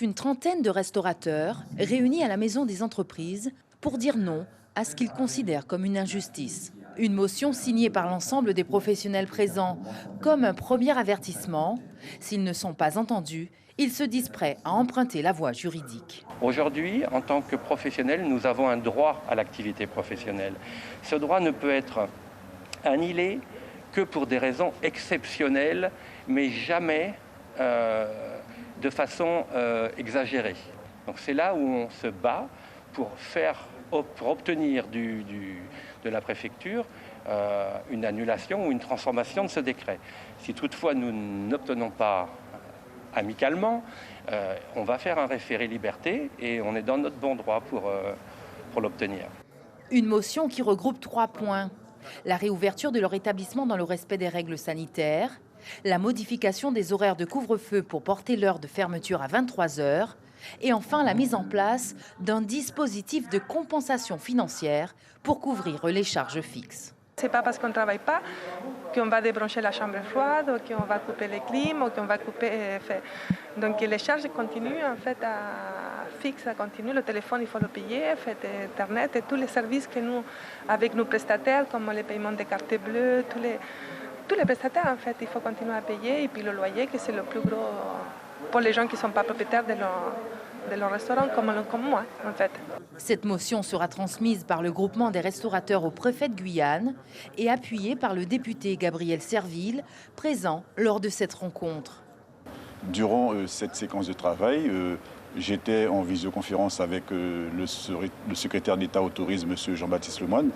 Une trentaine de restaurateurs réunis à la Maison des entreprises pour dire non à ce qu'ils considèrent comme une injustice. Une motion signée par l'ensemble des professionnels présents comme un premier avertissement. S'ils ne sont pas entendus, ils se disent prêts à emprunter la voie juridique. Aujourd'hui, en tant que professionnels, nous avons un droit à l'activité professionnelle. Ce droit ne peut être annihilé que pour des raisons exceptionnelles, mais jamais de façon exagérée. Donc c'est là où on se bat pour obtenir de la préfecture une annulation ou une transformation de ce décret. Si toutefois nous n'obtenons pas amicalement, on va faire un référé liberté et on est dans notre bon droit pour l'obtenir. Une motion qui regroupe 3 points. La réouverture de leur établissement dans le respect des règles sanitaires, la modification des horaires de couvre-feu pour porter l'heure de fermeture à 23 heures et enfin la mise en place d'un dispositif de compensation financière pour couvrir les charges fixes. C'est pas parce qu'on ne travaille pas qu'on va débrancher la chambre froide, ou qu'on va couper les clim, ou qu'on va couper... Donc les charges continuent en fait fixes, ça continue. Le téléphone, il faut le payer, Internet et tous les services que nous, avec nos prestataires, comme les paiements des cartes bleues, tous les prestataires en fait, il faut continuer à payer. Et puis le loyer, que c'est le plus gros pour les gens qui ne sont pas propriétaires de leur restaurant, comme moi en fait. Cette motion sera transmise par le groupement des restaurateurs au préfet de Guyane et appuyée par le député Gabriel Serville, présent lors de cette rencontre. Durant cette séquence de travail, j'étais en visioconférence avec le secrétaire d'État au tourisme, M. Jean-Baptiste Lemoine,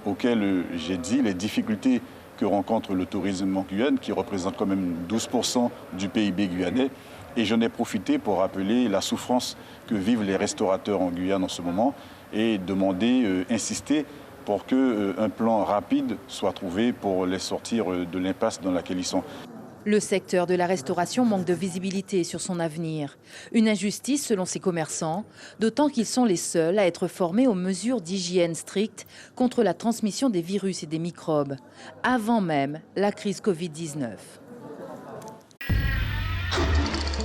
auquel j'ai dit les difficultés que rencontre le tourisme en Guyane, qui représente quand même 12% du PIB guyanais. Et j'en ai profité pour rappeler la souffrance que vivent les restaurateurs en Guyane en ce moment et demander, insister pour qu'un plan rapide soit trouvé pour les sortir de l'impasse dans laquelle ils sont. Le secteur de la restauration manque de visibilité sur son avenir. Une injustice selon ses commerçants, d'autant qu'ils sont les seuls à être formés aux mesures d'hygiène strictes contre la transmission des virus et des microbes, avant même la crise Covid-19.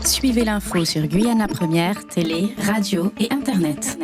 Suivez l'info sur Guyana Première, télé, radio et Internet.